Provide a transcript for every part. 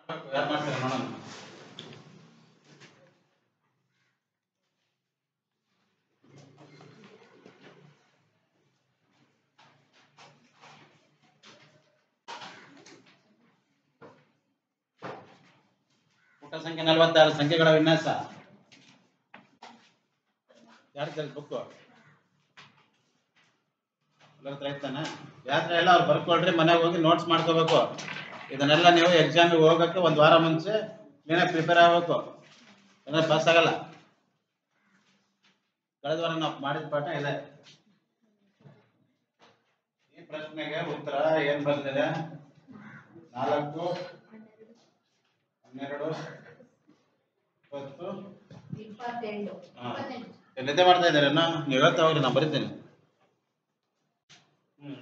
ಯಾರು ಮಾಡ್ತಾರೆ ನೋಡೋಣ. ಪುಟ ಸಂಖ್ಯೆ 46 ಸಂಖ್ಯೆಗಳ ವಿನ್ಯಾಸ. ಯಾರು ಬುಕ್ಕು ಎಲ್ಲರ ಐತಾನೆ ಯಾತ್ರೆ ಎಲ್ಲ ಅವ್ರು ಬರ್ಕೊಳ್ರಿ, ಮನೆಗೆ ಹೋಗಿ ನೋಟ್ಸ್ ಮಾಡ್ಕೋಬೇಕು. ಇದನ್ನೆಲ್ಲ ನೀವು ಎಕ್ಸಾಮಿಗೆ ಹೋಗಕ್ಕೆ ಒಂದು ವಾರ ಮುಂಚೆ ನೀನೇ ಪ್ರಿಪೇರ್ ಆಗಬೇಕು, ಏನಾದ್ರು ಪಾಸ್ ಆಗಲ್ಲ. ಕಳೆದ ವಾರ ನಾವು ಮಾಡಿದ ಪಾಠ ಇದೆ. ಈ ಪ್ರಶ್ನೆಗೆ ಉತ್ತರ ಏನ್ ಬಂದಿದೆ? 4, 12, 20, 28. ನಿದ್ದೆ ಮಾಡ್ತಾ ಇದ್ದಾರೆ ನೀವು ಹೇಳ್ತಾ ಹೋಗ್ರಿ, ನಾನು ಬರೀತೀನಿ.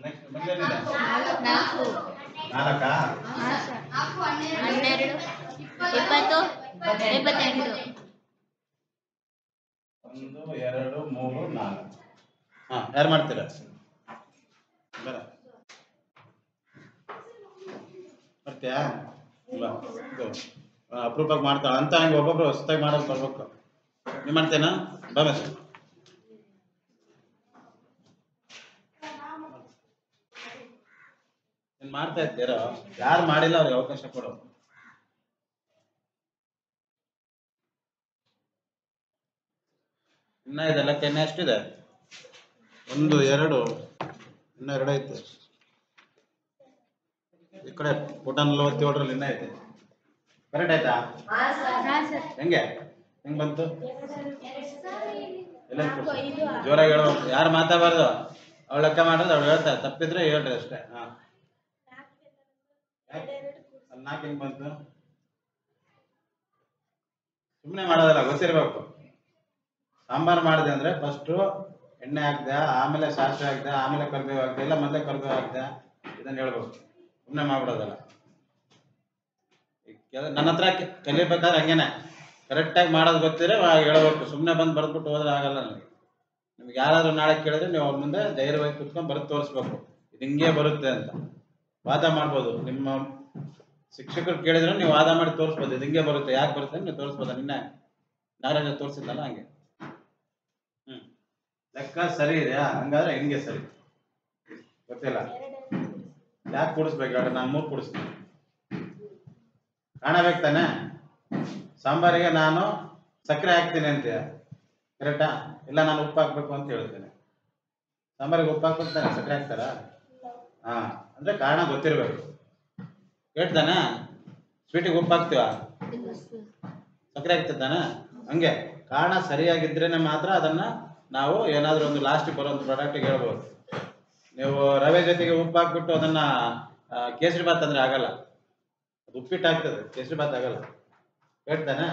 ನೆಕ್ಸ್ಟ್ ಮುಂದೇನಿದೆ? 4, 4, 12, 20, 28. 1, 2, 3, 4. ಯಾರು ಮಾಡ್ತೀರಾ? ಬರ ಬರ್ತೀಯಾ? ಇಲ್ಲ ಅಪ್ರೂಪಕ್ಕೆ ಮಾಡ್ತಾ ಅಂತ ಹಂಗೆ ಒಬ್ಬೊಬ್ರು ಹೊಸದಾಗಿ ಮಾಡೋದು ಬರ್ಬೇಕು. ನೀವು ಮಾಡ್ತೇನಾ? ಬಾ ಬಸ್ ನೀನು ಮಾಡ್ತಾ ಇದ್ದೀರೋ ಯಾರು ಮಾಡಿಲ್ಲ ಅವ್ರಿಗೆ ಅವಕಾಶ ಕೊಡು. ಇನ್ನ ಇದೆ ಲೆಕ್ಕ, ಇನ್ನ ಎಷ್ಟಿದೆ? 1, 2, ಇನ್ನ 2 ಐತೆ. ಈ ಕಡೆ ಪುಟ 47 ಇನ್ನ ಐತೆ. ಕರೆಕ್ಟ್ ಆಯ್ತಾ? ಹೆಂಗೆ ಬಂತು? ಎಲ್ಲ ಜೋರಾಗಿ ಹೇಳೋ, ಯಾರು ಮಾತಾಡಬಾರ್ದು. ಅವಳು ಲೆಕ್ಕ ಮಾಡೋದು ಅವಳು ಹೇಳ್ತಾರೆ, ತಪ್ಪಿದ್ರೆ ಹೇಳ್ರಿ ಅಷ್ಟೇ. ಅಲ್ಲಿ 4 ಹೆಂಗ್ ಬಂತು? ಸುಮ್ಮನೆ ಮಾಡೋದಲ್ಲ, ಗೊತ್ತಿರ್ಬೇಕು. ಸಾಂಬಾರು ಮಾಡಿದೆ ಅಂದ್ರೆ ಫಸ್ಟು ಎಣ್ಣೆ ಹಾಕ್ದೆ, ಆಮೇಲೆ ಸಾಸಿವೆ ಹಾಕ್ದೆ, ಆಮೇಲೆ ಕರಿಬೇವು ಹಾಕ್ದೆ, ಇಲ್ಲ ಮೊದಲೇ ಕರಿಬೇವು ಹಾಕ್ದೆ, ಇದನ್ನ ಹೇಳ್ಬೇಕು. ಸುಮ್ಮನೆ ಮಾಡ್ಬಿಡೋದಲ್ಲ. ನನ್ನ ಹತ್ರ ಕಲಿಬೇಕಾದ್ರೆ ಹಂಗೇನೆ ಕರೆಕ್ಟಾಗಿ ಮಾಡೋದು ಗೊತ್ತಿದ್ರೆ ಹೇಳ್ಬೇಕು. ಸುಮ್ಮನೆ ಬಂದು ಬರೆದ್ಬಿಟ್ಟು ಹೋದ್ರೆ ಆಗಲ್ಲ. ನಿಮ್ಗೆ ಯಾರಾದ್ರೂ ನಾಳೆ ಕೇಳಿದ್ರೆ ನೀವು ಅವ್ರ ಮುಂದೆ ಧೈರ್ಯವಾಗಿ ಕುತ್ಕೊಂಡು ಬರೆದು ತೋರಿಸ್ಬೇಕು, ಇದು ಹಿಂಗೆ ಬರುತ್ತೆ ಅಂತ. ವಾದ ಮಾಡ್ಬೋದು, ನಿಮ್ಮ ಶಿಕ್ಷಕರು ಕೇಳಿದ್ರೆ ನೀವು ವಾದ ಮಾಡಿ ತೋರಿಸ್ಬೋದು, ಇದು ಹಿಂಗೆ ಬರುತ್ತೆ, ಯಾಕೆ ಬರುತ್ತೆ ನೀವು ತೋರಿಸ್ಬೋದು. ನಿನ್ನೆ ನಾರಾಯಣ ತೋರಿಸಿದ್ದಲ್ಲ ಹಂಗೆ. ಲೆಕ್ಕ ಸರಿ ಇದೆಯಾ? ಹಂಗಾದ್ರೆ ಹಿಂಗೆ ಸರಿ. ಗೊತ್ತಿಲ್ಲ ಯಾಕೆ ಕೂಡಿಸ್ಬೇಕು ಹೇಳಿ? ನಾನು 3 ಕೂಡಿಸ್ತೀನಿ. ಕಾಣಬೇಕು ತಾನೆ? ಸಾಂಬಾರಿಗೆ ನಾನು ಸಕ್ಕರೆ ಹಾಕ್ತೀನಿ ಅಂತೀಯ, ಕರೆಕ್ಟಾ? ಇಲ್ಲ ನಾನು ಉಪ್ಪು ಹಾಕ್ಬೇಕು ಅಂತ ಹೇಳ್ತೇನೆ. ಸಾಂಬಾರಿಗೆ ಉಪ್ಪು ಹಾಕ್ಬೇಕು ತಾನೆ, ಸಕ್ಕರೆ ಹಾಕ್ತಾರ? ಅಂದ್ರೆ ಕಾರಣ ಗೊತ್ತಿರ್ಬೇಕು. ಹೇಳ್ತಾನೆ ಸ್ವೀಟಿಗೆ ಉಪ್ಪು ಹಾಕ್ತೀವ, ಸಕ್ಕರೆ ಹಾಕ್ತಿರ್ತಾನೆ. ಹಂಗೆ ಕಾರಣ ಸರಿಯಾಗಿದ್ರೇನೆ ಮಾತ್ರ ಅದನ್ನ ನಾವು ಏನಾದ್ರೂ ಒಂದು ಲಾಸ್ಟಿಗೆ ಬರೋ ಒಂದು ಪ್ರಾಡಕ್ಟಿಗೆ ಹೇಳ್ಬೋದು. ನೀವು ರವೆ ಜೊತೆಗೆ ಉಪ್ಪು ಹಾಕ್ಬಿಟ್ಟು ಅದನ್ನ ಕೇಸರಿ ಬಾತ್ ಅಂದ್ರೆ ಆಗಲ್ಲ. ಅದು ಉಪ್ಪಿಟ್ಟು ಆಗ್ತದೆ, ಕೇಸರಿ ಬಾತ್ ಆಗಲ್ಲ. ಹೇಳ್ತಾನೆ?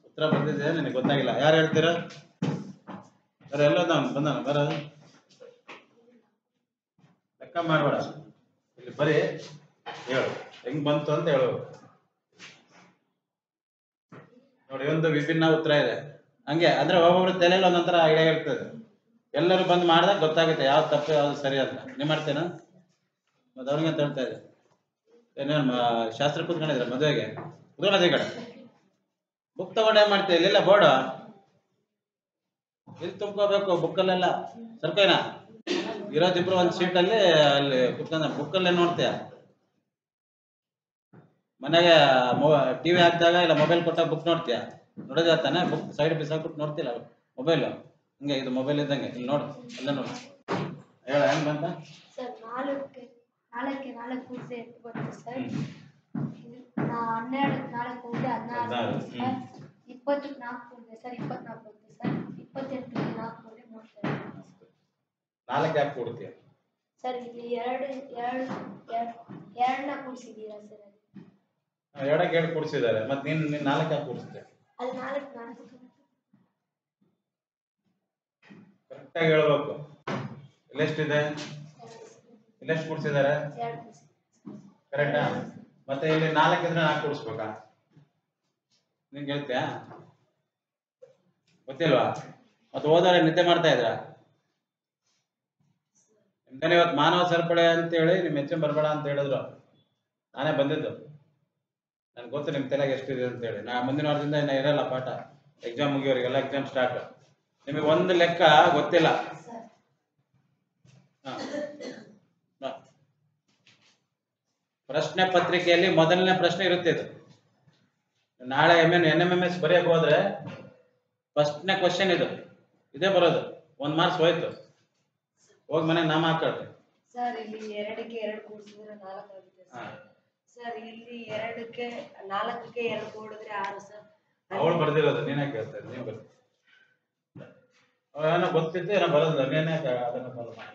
ಉತ್ತರ ಬಂದಿದೆ, ನಿನಗೆ ಗೊತ್ತಾಗಿಲ್ಲ. ಯಾರು ಹೇಳ್ತೀರ? ಬರ ಎಲ್ಲೋದ ಬಂದಾನ, ಬರ ಲೆಕ್ಕ ಮಾಡಬೇಡ, ಇಲ್ಲಿ ಬರೀ ಹೇಳು ಹೆಂಗ್ ಬಂತು ಅಂತ ಹೇಳು. ನೋಡಿ, ಒಂದು ವಿಭಿನ್ನ ಉತ್ತರ ಇದೆ. ಹಂಗೆ ಅಂದ್ರೆ ಒಬ್ಬೊಬ್ರು ತಲೆಯಲ್ಲಿ ಒಂದೊಂಥರ ಐಡಿಯಾ ಇರ್ತದೆ. ಎಲ್ಲರೂ ಬಂದು ಮಾಡಿದಾಗ ಗೊತ್ತಾಗುತ್ತೆ ಯಾವ್ದು ತಪ್ಪು ಯಾವ್ದು ಸರಿ ಅಂತ. ನೀವು ಮಾಡ್ತೇನಾ? ಮತ್ತೆ ಅವ್ರಿಗೆ ಅಂತ ಹೇಳ್ತಾ ಇದೆ. ಏನೇನು ಶಾಸ್ತ್ರ ಕೂತ್ಕೊಂಡಿದ್ರ ಮದುವೆಗೆ? ಕೂತ್ಕೊಳ್ಳೋದು ಈ ಕಡೆ. ಬುಕ್ ತಗೊಂಡು ಏನ್ ಮಾಡ್ತೀವಿ? ಇಲ್ಲೆಲ್ಲ ಬೋರ್ಡು ಇಲ್ಲಿ ತುಂಬ್ಕೋಬೇಕು, ಬುಕ್ಕಲ್ಲೆಲ್ಲ ಸರ್ಕೈನ ಇರೋದಿಬ್ರು ಒಂದು ಸೀಟಲ್ಲಿ ಅಲ್ಲಿ ಕುತ್ಕೊಂಡ ಬುಕ್ಕಲ್ಲೇ ನೋಡ್ತೀಯ. ಮನೆಗೆ ಟಿವಿ ಹಾಕಿದಾಗ ಇಲ್ಲ ಮೊಬೈಲ್ ಕೊಟ್ಟಾಗ ಬುಕ್ ನೋಡ್ತೀಯ, ನೋಡೋದೇ ತಾನೆ. ಬುಕ್ ಸೈಡ್ ಬಿಸಾಕ್ಬಿಟ್ಟು ನೋಡ್ತಿಲ್ಲ ಮೊಬೈಲ್. ಹಂಗೆ ಇದು ಮೊಬೈಲ್ ಇದ್ದಂಗೆ, ಇಲ್ಲಿ ನೋಡು, ಎಲ್ಲ ನೋಡು. ಹೇಳ ಹೆಂಗ್ ಬಂತ? ಸರ್ 4ಕ್ಕೆ 4 ಕೂಡಿಸಿ ಎಷ್ಟು ಬರುತ್ತೆ ಸರ್? 12ಕ್ಕೆ 4 ಕೂಡಿಸಿ 16 ಸರ್. 20ಕ್ಕೆ 4 ಕೂಡಿದೆ ಸರ್ 24 ಬರುತ್ತೆ ಸರ್. 28ಕ್ಕೆ 4 ಕೂಡಿದೆ 37. 4 ಯಾಕೆ ಕೊಡ್ತೀಯ ಸರ್? ಇಲ್ಲಿ ಎರಡನ್ನ ಕೂಡಿಸಿದ್ದೀರಾ ಸರ್? 2ಕ್ಕೆ 2 ಕೂಡಿಸಿದ್ದಾರೆ, ಮತ್ತೆ ನೀನ್ 4 ಯಾಕೆ ಕೂಡಿಸ್ತೆ? ಅಲ್ಲಿ 4 ಕರೆಕ್ಟಾಗಿ ಹೇಳ್ಬೇಕು. ಇಲ್ಲೆಷ್ಟಿದೆ? ಇಲ್ಲೆಷ್ಟು ಕೂಡಿಸಿದ್ದಾರೆ? ಕರೆಕ್ಟಾ? ಮತ್ತೆ ಇಲ್ಲಿ 4 ಇದ್ರೆ 4 ಕೂಡಿಸ್ಬೇಕಾ? ನಿಂಗೆ ಹೇಳ್ತೀಯಾ? ಗೊತ್ತಿಲ್ವಾ? ಮತ್ತೆ ಹೋದವ್ರೆ ನಿದ್ದೆ ಮಾಡ್ತಾ ಇದ್ರ? ನಿಮ್ದೇನೆ ಇವತ್ತು ಮಾನವ ಸರಪಳಿ ಅಂತ ಹೇಳಿ ನಿಮ್ ಹೆಚ್ಚು ಬರಬೇಡ ಅಂತ ಹೇಳಿದ್ರು. ನಾನೇ ಬಂದಿದ್ದು. ನನ್ಗೆ ಗೊತ್ತು ನಿಮ್ಮ ತಲೆಗೆ ಎಷ್ಟಿದೆ ಅಂತೇಳಿ. ನಾ ಮುಂದಿನ ವಾರದಿಂದ ಇನ್ನು ಇರಲ್ಲ ಪಾಠ, ಎಕ್ಸಾಮ್ ಮುಗಿಯೋರಿಗೆಲ್ಲ ಎಕ್ಸಾಮ್ ಸ್ಟಾರ್ಟ್. ನಿಮಗೆ ಒಂದು ಲೆಕ್ಕ ಗೊತ್ತಿಲ್ಲ. ಪ್ರಶ್ನೆ ಪತ್ರಿಕೆಯಲ್ಲಿ ಮೊದಲನೇ ಪ್ರಶ್ನೆ ಇರುತ್ತೆ ಇದು. ನಾಳೆ NMMS ಬರೆಯಕ್ಕೆ ಹೋದ್ರೆ ಫಸ್ಟ್ನೇ ಕ್ವಶನ್ ಇದು ಇದೇ ಬರೋದು. 1 ಮಾರ್ಕ್ಸ್ ಹೋಯ್ತು, ಹೋಗಿ ಮನೆಗೆ ನಾಮ ಹಾಕೊಳ್ರಿ. ಸರ್ ಇಲ್ಲಿ 2ಕ್ಕೆ 2 ಕೂಡಿಸಿದ್ರೆ 4 ಆಗುತ್ತೆ ಸರ್. ಇಲ್ಲಿ 2ಕ್ಕೆ 4ಕ್ಕೆ 2 ಕೂಡಿದ್ರೆ 6 ಸರ್. ಅವಳು ಬರ್ದಿರೋದು ನೀನೇ ಕೇಳ್ತಾರೆ, ನೀವು ಬರ್ತೀವಿ. ಏನೋ ಗೊತ್ತಿತ್ತು ಏನೋ ಬರೋದಿಲ್ಲ, ನೀನೇ ಅದನ್ನ ಫಾಲೋ ಮಾಡಿ.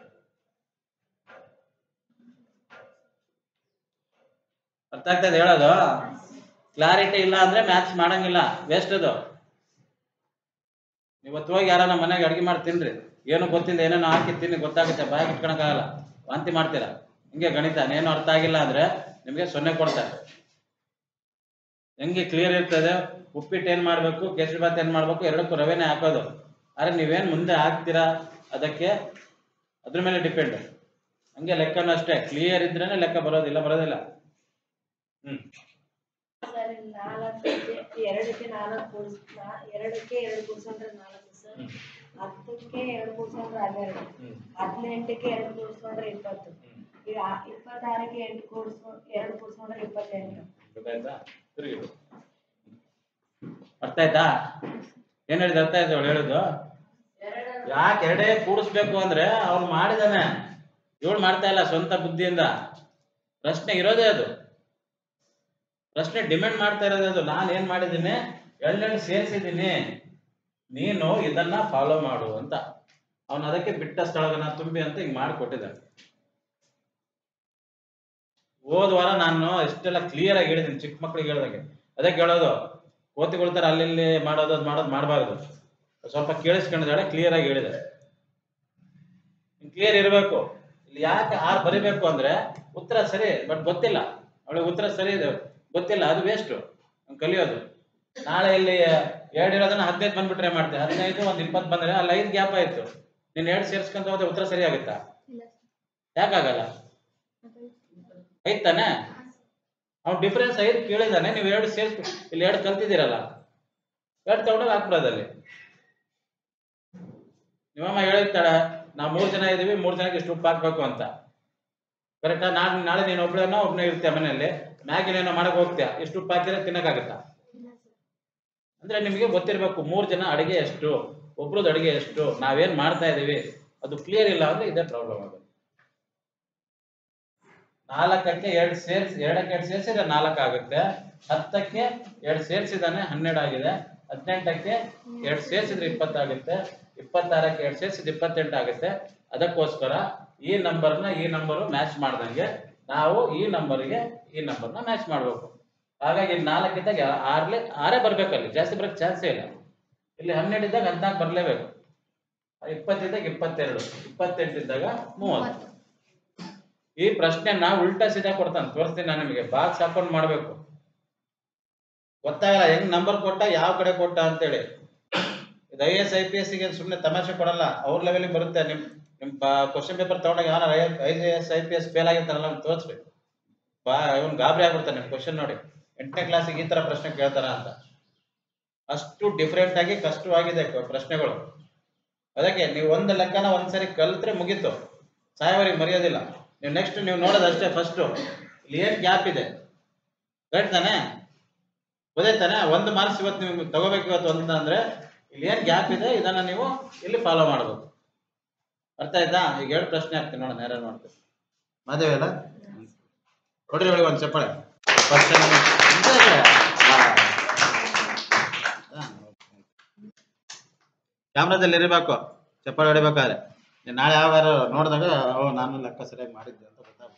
ಅರ್ಥ ಆಗ್ತದೆ ಹೇಳೋದು? ಕ್ಲಾರಿಟಿ ಇಲ್ಲ ಅಂದ್ರೆ ಮ್ಯಾಥ್ಸ್ ಮಾಡಂಗಿಲ್ಲ, ವೇಸ್ಟ್ ಅದು. ಇವತ್ತು ಹೋಗಿ ಯಾರ ನಮ್ಮ ಮನೆಗೆ ಅಡುಗೆ ಮಾಡಿ ತಿನ್ರಿ, ಏನು ಗೊತ್ತಿಲ್ಲ ಏನೇನೋ ಹಾಕಿ ತಿನ್ನಿ, ಗೊತ್ತಾಗುತ್ತೆ, ಬಾಯಿಗೆ ಇಟ್ಕೊಳಕ್ಕಾಗಲ್ಲ, ವಾಂತಿ ಮಾಡ್ತೀರಾ. ಹಿಂಗೆ ಗಣಿತ ಏನು ಅರ್ಥ ಆಗಿಲ್ಲ ಅಂದ್ರೆ ನಿಮಗೆ 0 ಕೊಡ್ತಾರೆ. ಹೆಂಗೆ ಕ್ಲಿಯರ್ ಇರ್ತದೆ. ಉಪ್ಪಿಟ್ಟು ಏನು ಮಾಡಬೇಕು, ಕೇಸರಿ ಬಾತ್ ಏನು ಮಾಡಬೇಕು, ಎರಡಕ್ಕೂ ರವೆನೇ ಹಾಕೋದು. ಆದರೆ ನೀವೇನು ಮುಂದೆ ಹಾಕ್ತೀರಾ ಅದಕ್ಕೆ ಅದ್ರ ಮೇಲೆ ಡಿಪೆಂಡ್. ಹಂಗೆ ಲೆಕ್ಕನೂ ಅಷ್ಟೇ, ಕ್ಲಿಯರ್ ಇದ್ರೇನೆ ಲೆಕ್ಕ ಬರೋದಿಲ್ಲ. Sir 2ಕ್ಕೆ 4 2ಕ್ಕೆ 2 ಕೂಡಿಸ್ಕೊಂಡ್ರೆ 4 sir. 10ಕ್ಕೆ 2 ಕೂಡಿಸ್ಕೊಂಡ್ರೆ 12, 18ಕ್ಕೆ 2 ಕೂಡಿಸ್ಕೊಂಡ್ರೆ 20, ಈಗ 26ಕ್ಕೆ 2 ಕೂಡಿಸ್ಕೊಂಡ್ರೆ 28. ಅರ್ಥ ಆಯ್ತಾ? ಏನ್ ಹೇಳಿದ ಅರ್ಥ ಆಯ್ತು ಅವಳು ಹೇಳುದು? ಯಾಕೆ 2 ಕೂಡಿಸ್ಬೇಕು ಅಂದ್ರೆ ಅವ್ನು ಮಾಡಿದಾನೆ, ಇವಳು ಮಾಡ್ತಾ ಇಲ್ಲ ಸ್ವಂತ ಬುದ್ಧಿಯಿಂದ. ಪ್ರಶ್ನೆ ಇರೋದೇ ಅದು, ಪ್ರಶ್ನೆ ಡಿಮ್ಯಾಂಡ್ ಮಾಡ್ತಾ ಇರೋದೇ ಅದು. ನಾನು ಏನ್ ಮಾಡಿದ್ದೀನಿ, 2 ಸೇರಿಸಿದ್ದೀನಿ, ನೀನು ಇದನ್ನ ಫಾಲೋ ಮಾಡು ಅಂತ. ಅವನು ಅದಕ್ಕೆ ಬಿಟ್ಟ ಸ್ಥಳಗನ ತುಂಬಿ ಅಂತ ಹಿಂಗ್ ಮಾಡಿಕೊಟ್ಟಿದ್ದಾನೆ. ಹೋದ ವಾರ ನಾನು ಇಷ್ಟೆಲ್ಲ ಕ್ಲಿಯರ್ ಆಗಿ ಹೇಳಿದ್ದೀನಿ, ಚಿಕ್ಕ ಮಕ್ಳಿಗೆ ಹೇಳ್ದಂಗೆ. ಅದಕ್ಕೆ ಹೇಳೋದು, ಕೋತಿಗೊಳ್ತಾರೆ ಅಲ್ಲಿ ಮಾಡೋದು ಮಾಡಬಾರ್ದು. ಸ್ವಲ್ಪ ಕೇಳಿಸ್ಕೊಂಡಿದ್ದಾಳೆ, ಕ್ಲಿಯರ್ ಆಗಿ ಹೇಳಿದೆ. ಕ್ಲಿಯರ್ ಇರಬೇಕು. ಇಲ್ಲಿ ಯಾಕೆ 6 ಬರಿಬೇಕು ಅಂದ್ರೆ ಉತ್ತರ ಸರಿ ಬಟ್ ಗೊತ್ತಿಲ್ಲ ಅವಳಿಗೆ. ಉತ್ತರ ಸರಿ ಇದೆ ಗೊತ್ತಿಲ್ಲ, ಅದು ವೇಸ್ಟ್ ಕಲಿಯೋದು. ನಾಳೆ ಇಲ್ಲಿ 2 ಇರೋದನ್ನ 15 ಬಂದ್ಬಿಟ್ರೆ ಮಾಡ್ತೆ, 15 ಒಂದು 20 ಬಂದ್ರೆ ಅಲ್ಲಿ 5 ಗ್ಯಾಪ್ ಆಯ್ತು. ನೀನ್ 2 ಸೇರ್ಸ್ಕೊಂತ ಹೋದ್ರೆ ಉತ್ತರ ಸರಿ ಆಗುತ್ತಾ? ಯಾಕಾಗಲ್ಲ? ಐತಾನೆ ಅವ್ನು ಡಿಫ್ರೆನ್ಸ್ 5 ಕೇಳಿದಾನೆ, ನೀವು 2 ಸೇರ್ಸ್ ಇಲ್ಲಿ 2 ಕಲ್ತಿದ್ದೀರಲ್ಲ, 2 ತಗೊಂಡಾಗ ಹಾಕ್ಬಿಡೋದಲ್ಲಿ. ನಿಮ್ಮಮ್ಮ ಹೇಳಿರ್ತಾಳೆ, ನಾವು 3 ಜನ ಇದೀವಿ, 3 ಜನಕ್ಕೆ ಇಷ್ಟು ಉಪ್ಪು ಹಾಕ್ಬೇಕು ಅಂತ. ಕರೆಕ್ಟಾ? ನಾಳೆ ನೀನು ಒಬ್ಬನೇ ಇರ್ತೀಯ ಮನೆಯಲ್ಲಿ, ಮ್ಯಾಗಿನೇನೋ ಮಾಡಕ್ ಹೋಗ್ತೀಯ, ಇಷ್ಟು ಉಪ್ಪು ಹಾಕಿದ್ರೆ ತಿನ್ನಕ್ಕಾಗತ್ತಾ? ಅಂದ್ರೆ ನಿಮಗೆ ಗೊತ್ತಿರ್ಬೇಕು 3 ಜನ ಅಡಿಗೆ ಎಷ್ಟು, ಒಬ್ರದ್ದು ಅಡಿಗೆ ಎಷ್ಟು, ನಾವೇನ್ ಮಾಡ್ತಾ ಇದೀವಿ ಅದು ಕ್ಲಿಯರ್ ಇಲ್ಲ ಅಂದ್ರೆ ಇದೇ ಪ್ರಾಬ್ಲಮ್ ಆಗುತ್ತೆ. 4ಕ್ಕೆ 2 ಸೇರಿಸಿದ್ರೆ 4 ಆಗುತ್ತೆ. 10ಕ್ಕೆ 2 ಸೇರಿಸಿದಾನೆ 12 ಆಗಿದೆ. 18ಕ್ಕೆ 2 ಸೇರಿಸಿದ್ರೆ 20 ಆಗುತ್ತೆ. 26ಕ್ಕೆ 2 ಸೇರಿಸಿದ್ರೆ 28 ಆಗುತ್ತೆ. ಅದಕ್ಕೋಸ್ಕರ ಈ ನಂಬರ್ನ ಈ ನಂಬರು ಮ್ಯಾಚ್ ಮಾಡ್ದಂಗೆ ನಾವು ಈ ನಂಬರ್ಗೆ ಈ ನಂಬರ್ನ ಮ್ಯಾಚ್ ಮಾಡ್ಬೇಕು. ಹಾಗಾಗಿ 4 ಇದ್ದಾಗ 6 ಬರ್ಬೇಕಲ್ಲಿ, ಜಾಸ್ತಿ ಬರಕ್ಕೆ ಚಾನ್ಸೇ ಇಲ್ಲ. ಇಲ್ಲಿ 12 ಇದ್ದಾಗ 14 ಬರ್ಲೇಬೇಕು, 20 ಇದ್ದಾಗ 22, 28 ಇದ್ದಾಗ 30. ಈ ಪ್ರಶ್ನೆನ ಉಲ್ಟಾ ಸೀದಾ ಕೊಡ್ತಾನೆ, ತೋರಿಸ್ತೀನಿ ನಾನು ನಿಮಗೆ. ಬಾಕ್ಸ್ ಹಾಕೊಂಡು ಮಾಡ್ಬೇಕು. ಗೊತ್ತಾಗಲ್ಲ ಹೆಂಗ್ ನಂಬರ್ ಕೊಟ್ಟ, ಯಾವ ಕಡೆ ಕೊಟ್ಟ ಅಂತೇಳಿ. ಇದು IAS IPS ಗೆ ಸುಮ್ಮನೆ ತಮಾಷೆ ಕೊಡಲ್ಲ, ಅವ್ರ ಲೆವೆಲಿಗೆ ಬರುತ್ತೆ. ನಿಮ್ ಕ್ವಶನ್ ಪೇಪರ್ ತಗೊಂಡಾಗ ಯಾರು IAS IPS ಫೇಲ್ ಆಗಿರ್ತಾರಲ್ಲ ಅವ್ನು ತೋರಿಸ್ರಿ, ಇವನು ಗಾಬರಿ ಆಗ್ಬಿಡ್ತಾನೆ. ನಿಮ್ ಕ್ವಶನ್ ನೋಡಿ, 8ನೇ ಕ್ಲಾಸಿಗೆ ಈ ತರ ಪ್ರಶ್ನೆ ಕೇಳ್ತಾರ ಅಂತ. ಅಷ್ಟು ಡಿಫ್ರೆಂಟ್ ಆಗಿ ಕಷ್ಟವಾಗಿದೆ ಪ್ರಶ್ನೆಗಳು. ಅದಕ್ಕೆ ನೀವು ಒಂದು ಲೆಕ್ಕನ ಒಂದ್ಸರಿ ಕಲ್ತ್ರೆ ಮುಗೀತು, ಸಾಯವರಿಗೆ ಮರೆಯೋದಿಲ್ಲ. ನೀವು ನೆಕ್ಸ್ಟ್ ನೀವು ನೋಡೋದಷ್ಟೇ. ಫಸ್ಟ್ ಇಲ್ಲಿ ಏನ್ ಗ್ಯಾಪ್ ಇದೆ, ಕರೆಕ್ಟ್ ತಾನೆ? ಗೊತ್ತಾಯ್ತಾನೆ? 1 ಮಾರ್ಕ್ಸ್ ಇವತ್ತು ನೀವು ತಗೋಬೇಕು ಇವತ್ತು ಅಂದ್ರೆ ಇಲ್ಲಿ ಏನ್ ಗ್ಯಾಪ್ ಇದೆ ಇದನ್ನ ನೀವು ಇಲ್ಲಿ ಫಾಲೋ ಮಾಡಬೇಕು. ಅರ್ಥ ಆಯ್ತಾ? ಈಗ 2 ಪ್ರಶ್ನೆ ಆಗ್ತೀನಿ ನೋಡೋಣ, ಯಾರು ಮಾಡ್ತೀವಿ. ಮಾದೇವಲ್ಲ ಕೊಡ್ರಿ ಒಳಗೆ ಒಂದು ಚಪ್ಪಾಳೆ. ಕ್ಯಾಮ್ರಾದಲ್ಲಿ ಇರಬೇಕು, ಚಪ್ಪಾಳೆ ಹೊಡಿಬೇಕಾದ್ರೆ. ನಾಳೆ ಯಾವಾಗ ನೋಡಿದಾಗ ನಾನು ಲೆಕ್ಕ ಸರಿಯಾಗಿ ಮಾಡಿದ್ದೆ ಅಂತ ಗೊತ್ತಾಗ